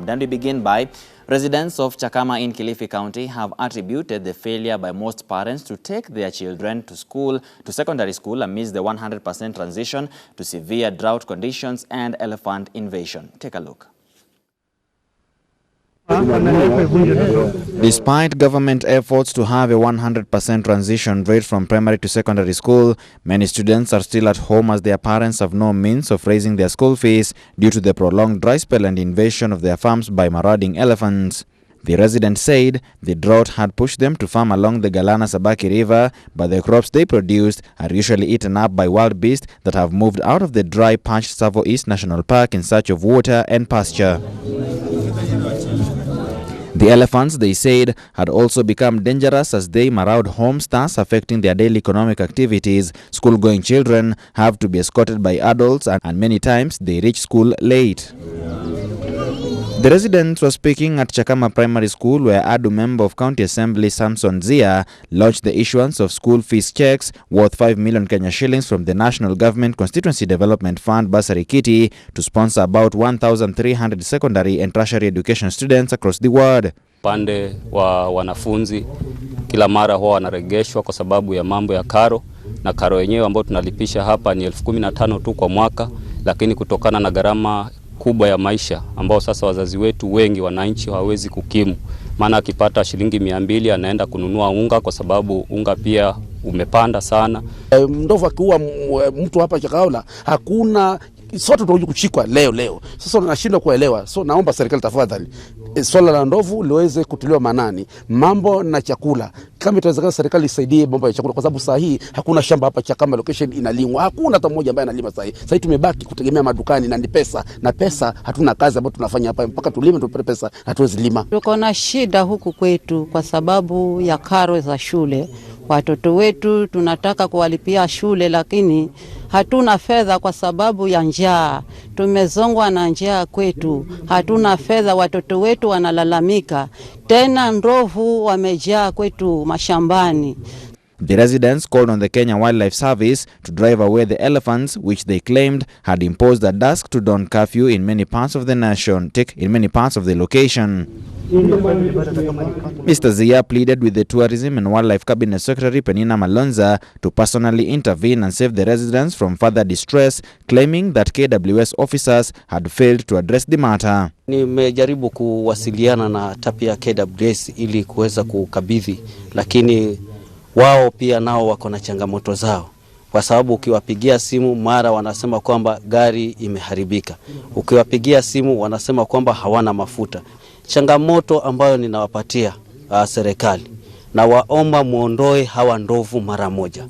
informed. And we begin by residents of Chakama in Kilifi County have attributed the failure by most parents to take their children to secondary school amidst the 100% transition to severe drought conditions and elephant invasion. Take a look. Despite government efforts to have a 100% transition rate from primary to secondary school, many students are still at home as their parents have no means of raising their school fees due to the prolonged dry spell and invasion of their farms by marauding elephants. The residents said the drought had pushed them to farm along the Galana Sabaki river, but the crops they produced are usually eaten up by wild beasts that have moved out of the dry Parched Tsavo East National Park in search of water and pasture. The elephants, they said, had also become dangerous as they maraud homes, thus affecting their daily economic activities. School-going children have to be escorted by adults and many times they reach school late. The residents were speaking at Chakama Primary School, where ADU member of County Assembly Samson Zia launched the issuance of school fees checks worth 5 million Kenya shillings from the National Government Constituency Development Fund Bursary Kitty to sponsor about 1,300 secondary and tertiary education students across the world. Pande wa wanafunzi kila mara huwa wanaregeshwa kwa sababu ya mambo ya karo, na karo yenyewe ambayo tunalipisha hapa ni 15,000 tu kwa mwaka, lakini kutokana na gharama kubwa ya maisha ambao sasa wazazi wetu wengi wananchi hawawezi kukimu, maana akipata shilingi 200 anaenda kununua unga kwa sababu unga pia umepanda sana. Ndovu akiua mtu hapa Chakaula hakuna sote tunataka kuchikwa leo. Sasa tunashindwa kuelewa. So naomba serikali tafadhali swala la ndovu liweze kutiliwa manani. Mambo na chakula, kama itawezekana serikali isaidie mambo ya chakula, kwa sababu saa hii hakuna shamba hapa Chakama location inalimwa. Hakuna hata mmoja ambaye analima saa hii. Sasa hii tumebaki kutegemea madukani na ni pesa. Na pesa hatuna kazi ambayo tunafanya hapa mpaka tulime tupate pesa, hatuwezi lima. Tuko na shida huku kwetu kwa sababu ya karo za shule. Watoto wetu tunataka kuwalipia shule lakini hatuna fedha kwa sababu ya njaa. Tumezongwa na njaa kwetu. Hatuna fedha, watoto wetu wanalalamika. Tena ndovu wamejaa kwetu mashambani. The residents called on the Kenya Wildlife Service to drive away the elephants, which they claimed had imposed a dusk to dawn curfew in many parts of the nation, in many parts of the location. Mr. Zia pleaded with the Tourism and Wildlife Cabinet Secretary Penina Malonza to personally intervene and save the residents from further distress, claiming that KWS officers had failed to address the matter. Nimejaribu kuwasiliana na tapi ya KWS ili kuweza kukabidhi, lakini wao pia nao wako na changamoto zao, kwa sababu ukiwapigia simu mara wanasema kwamba gari imeharibika, ukiwapigia simu wanasema kwamba hawana mafuta. Changamoto ambayo ninawapatia serikali, na waomba muondoe hawa ndovu mara moja.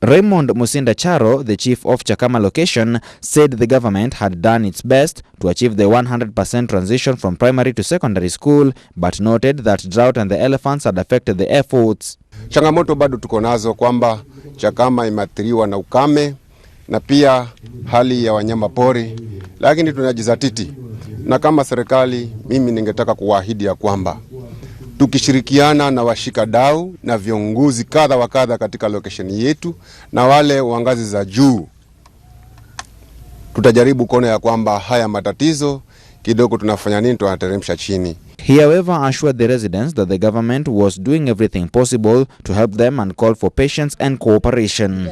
Raymond Musinda Charo, the chief of Chakama location, said the government had done its best to achieve the 100% transition from primary to secondary school, but noted that drought and the elephants had affected the efforts. Changamoto bado tuko nazo kwamba Chakama imeathiriwa na ukame na pia hali ya wanyama pori, lakini tunajizatiti. Na kama serikali, mimi ningetaka kuahidi ya kwamba tukishirikiana na washikadau na viongozi kadha wa kadha katika location yetu na wale wa ngazi za juu, tutajaribu kuona ya kwamba haya matatizo kidogo tunafanya nini, tunateremsha chini. He however assured the residents that the government was doing everything possible to help them and called for patience and cooperation.